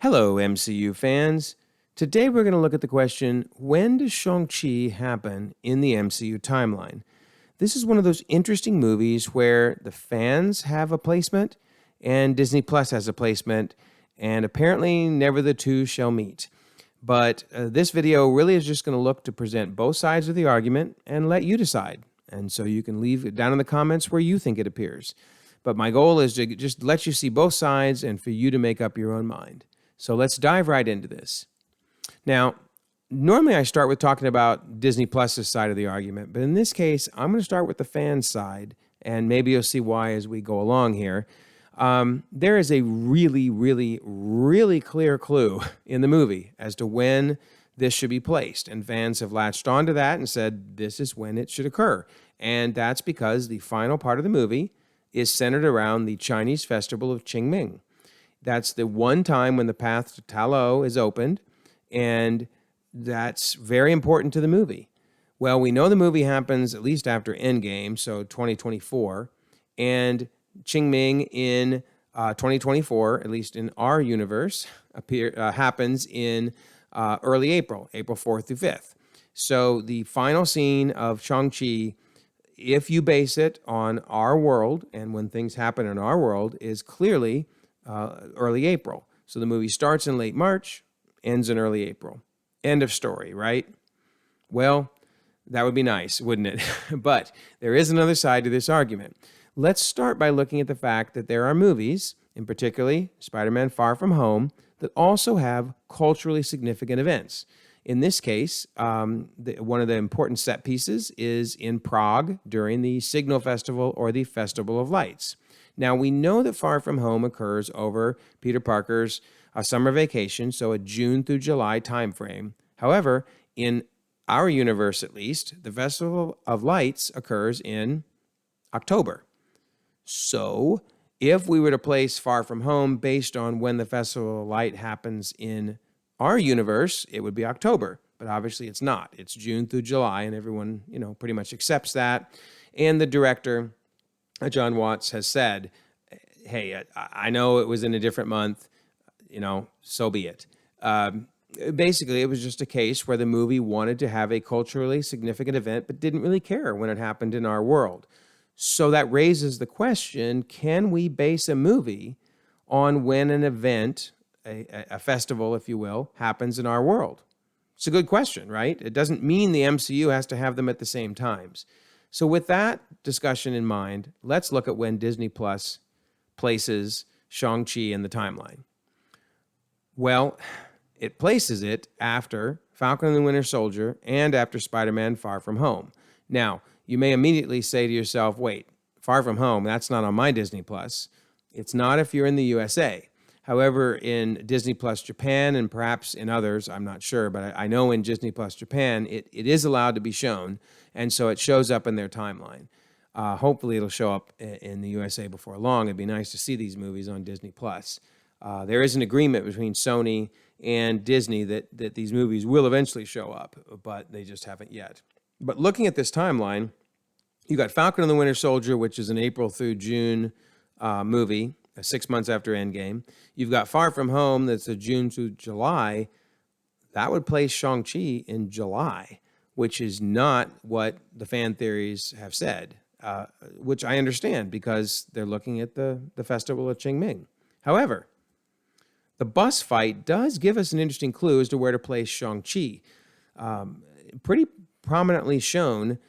Hello, MCU fans. Today we're going to look at the question, when does Shang Chi happen in the MCU timeline? This is one of those interesting movies where the fans have a placement and Disney Plus has a placement, and apparently never the two shall meet. But this video really is just going to look to present both sides of the argument and let you decide. And so you can leave it down in the comments where you think it appears. But my goal is to just let you see both sides and for you to make up your own mind. So let's dive right into this. Now, normally I start with talking about Disney Plus's side of the argument, but in this case, I'm going to start with the fan side, and maybe you'll see why as we go along here. There is a really clear clue in the movie as to when this should be placed, and fans have latched onto that and said this is when it should occur. And that's because the final part of the movie is centered around the Chinese festival of Qingming. That's the one time when the path to Ta Lo is opened, and that's very important to the movie. Well, we know the movie happens at least after Endgame, so 2024, and Qingming in 2024, at least in our universe, happens in early April, April 4th through 5th. So the final scene of Shang-Chi, if you base it on our world and when things happen in our world, is clearly early April. So the movie starts in late March, ends in early April. End of story, right? Well, that would be nice, wouldn't it? But there is another side to this argument. Let's start by looking at the fact that there are movies, in particularly Spider-Man Far From Home, that also have culturally significant events. In this case, one of the important set pieces is in Prague during the Signal Festival or the Festival of Lights. Now, we know that Far From Home occurs over Peter Parker's summer vacation, so a June through July timeframe. However, in our universe at least, the Festival of Lights occurs in October. So, if we were to place Far From Home based on when the Festival of Light happens in our universe, it would be October. But obviously it's not. It's June through July, and everyone, pretty much accepts that. And the director, John Watts, has said, hey, I know it was in a different month, so be it. Basically, it was just a case where the movie wanted to have a culturally significant event, but didn't really care when it happened in our world. So that raises the question, can we base a movie on when an event, a festival, if you will, happens in our world? It's a good question, right? It doesn't mean the MCU has to have them at the same times. So with that discussion in mind, let's look at when Disney Plus places Shang-Chi in the timeline. Well, it places it after Falcon and the Winter Soldier and after Spider-Man Far From Home. Now, you may immediately say to yourself, wait, Far From Home, that's not on my Disney Plus. It's not if you're in the USA. However, in Disney Plus Japan and perhaps in others, I'm not sure, but I know in Disney Plus Japan, it is allowed to be shown, and so it shows up in their timeline. Hopefully it'll show up in the USA before long. It'd be nice to see these movies on Disney Plus. There is an agreement between Sony and Disney that these movies will eventually show up, but they just haven't yet. But looking at this timeline, you got Falcon and the Winter Soldier, which is an April through June movie, 6 months after Endgame. You've got Far From Home, that's a June to July. That would place Shang-Chi in July, which is not what the fan theories have said, which I understand because they're looking at the Festival of Qingming. However, the bus fight does give us an interesting clue as to where to place Shang-Chi. Pretty prominently shown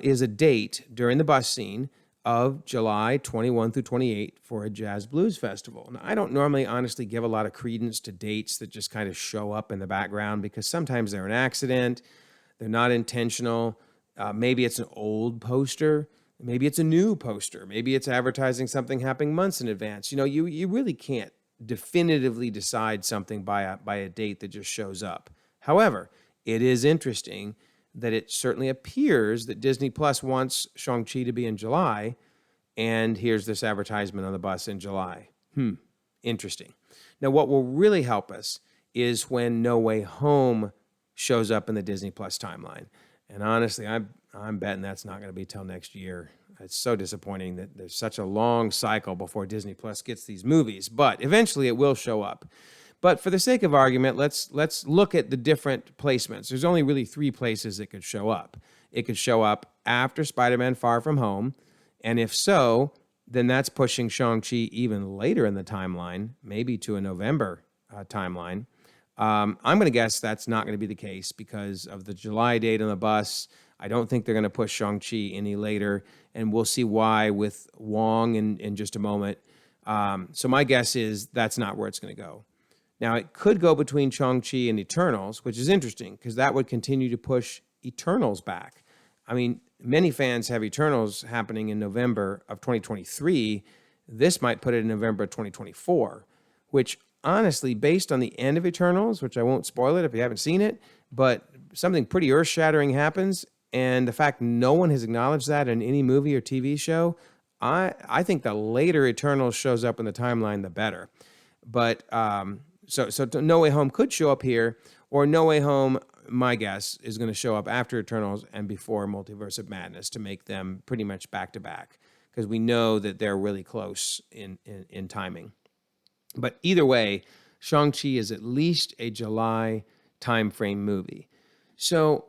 is a date during the bus scene of July 21 through 28 for a Jazz Blues Festival. Now, I don't normally honestly give a lot of credence to dates that just kind of show up in the background because sometimes they're an accident, they're not intentional. Maybe it's an old poster, maybe it's a new poster, maybe it's advertising something happening months in advance. You really can't definitively decide something by a date that just shows up. However, it is interesting that it certainly appears that Disney Plus wants Shang-Chi to be in July, and here's this advertisement on the bus in July. Interesting. Now, what will really help us is when No Way Home shows up in the Disney Plus timeline. And honestly, I'm betting that's not going to be till next year. It's so disappointing that there's such a long cycle before Disney Plus gets these movies, but eventually it will show up. But for the sake of argument, let's look at the different placements. There's only really 3 places it could show up. It could show up after Spider-Man Far From Home, and if so, then that's pushing Shang-Chi even later in the timeline, maybe to a November timeline. I'm going to guess that's not going to be the case because of the July date on the bus. I don't think they're going to push Shang-Chi any later, and we'll see why with Wong in just a moment. So my guess is that's not where it's going to go. Now, it could go between Shang-Chi and Eternals, which is interesting because that would continue to push Eternals back. I mean, many fans have Eternals happening in November of 2023. This might put it in November of 2024, which honestly, based on the end of Eternals, which I won't spoil it if you haven't seen it, but something pretty earth-shattering happens, and the fact no one has acknowledged that in any movie or TV show, I think the later Eternals shows up in the timeline, the better. But so No Way Home could show up here, or No Way Home, my guess, is going to show up after Eternals and before Multiverse of Madness to make them pretty much back-to-back, because we know that they're really close in timing. But either way, Shang-Chi is at least a July timeframe movie. So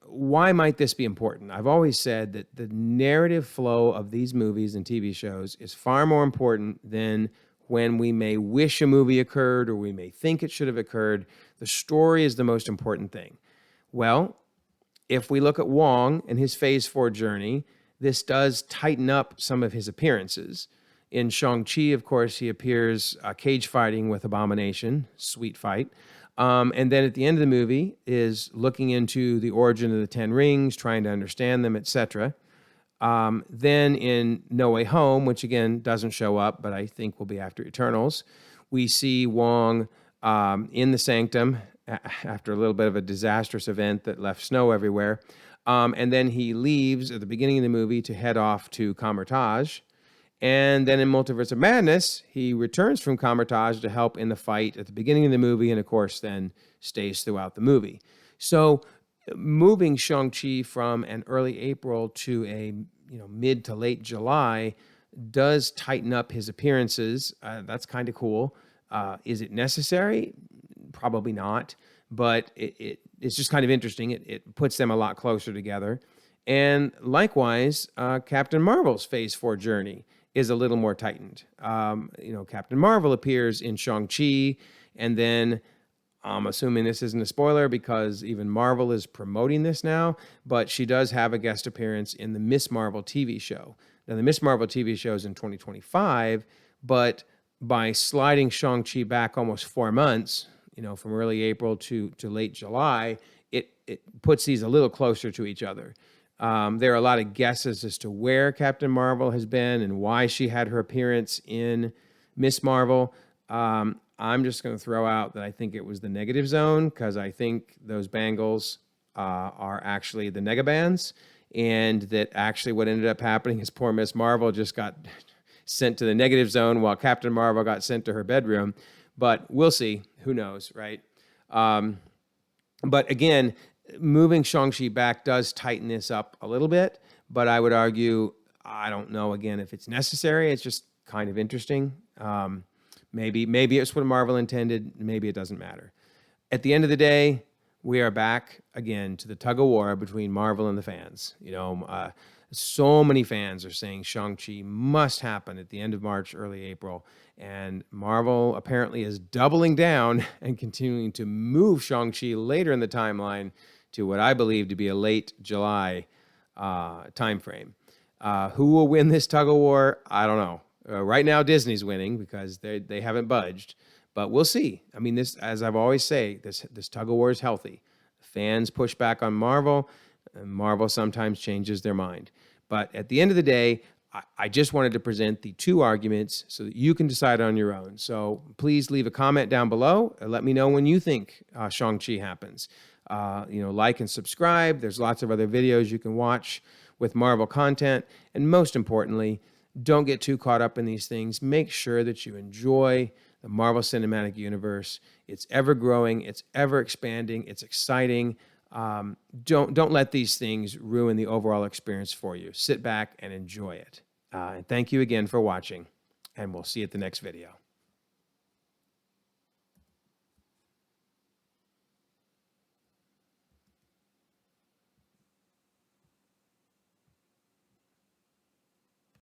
why might this be important? I've always said that the narrative flow of these movies and TV shows is far more important than when we may wish a movie occurred or we may think it should have occurred. The story is the most important thing. Well, if we look at Wong and his Phase 4 journey, this does tighten up some of his appearances. In Shang-Chi, of course, he appears cage fighting with Abomination, sweet fight. And then at the end of the movie is looking into the origin of the 10 rings, trying to understand them, etc. Then in No Way Home, which again doesn't show up, but I think will be after Eternals, we see Wong in the Sanctum after a little bit of a disastrous event that left snow everywhere. And then he leaves at the beginning of the movie to head off to Kamar-Taj. And then in Multiverse of Madness, he returns from Kamar-Taj to help in the fight at the beginning of the movie, and of course then stays throughout the movie. So moving Shang-Chi from an early April to a mid to late July does tighten up his appearances. That's kind of cool. Is it necessary? Probably not, but it's just kind of interesting. It puts them a lot closer together. And likewise, Captain Marvel's Phase 4 journey is a little more tightened. Captain Marvel appears in Shang-Chi, and then I'm assuming this isn't a spoiler because even Marvel is promoting this now, but she does have a guest appearance in the Miss Marvel TV show. Now, the Miss Marvel TV show is in 2025, but by sliding Shang-Chi back almost 4 months, from early April to late July, it puts these a little closer to each other. There are a lot of guesses as to where Captain Marvel has been and why she had her appearance in Miss Marvel. I'm just going to throw out that I think it was the negative zone because I think those bangles are actually the negabands, and that actually what ended up happening is poor Miss Marvel just got sent to the negative zone while Captain Marvel got sent to her bedroom. But we'll see. Who knows, right? But again, moving Shang-Chi back does tighten this up a little bit, but I would argue, I don't know, again, if it's necessary. It's just kind of interesting. Maybe it's what Marvel intended. Maybe it doesn't matter. At the end of the day, we are back again to the tug of war between Marvel and the fans. So many fans are saying Shang-Chi must happen at the end of March, early April. And Marvel apparently is doubling down and continuing to move Shang-Chi later in the timeline to what I believe to be a late July timeframe. Who will win this tug of war? I don't know. Right now, Disney's winning because they haven't budged. But we'll see. I mean, this, as I've always say, this tug of war is healthy. Fans push back on Marvel, and Marvel sometimes changes their mind. But at the end of the day, I just wanted to present the 2 arguments so that you can decide on your own. So please leave a comment down below and let me know when you think Shang-Chi happens. Like and subscribe. There's lots of other videos you can watch with Marvel content. And most importantly, don't get too caught up in these things. Make sure that you enjoy the Marvel Cinematic Universe. It's ever growing. It's ever expanding. It's exciting. Don't let these things ruin the overall experience for you. Sit back and enjoy it. And thank you again for watching, and we'll see you at the next video.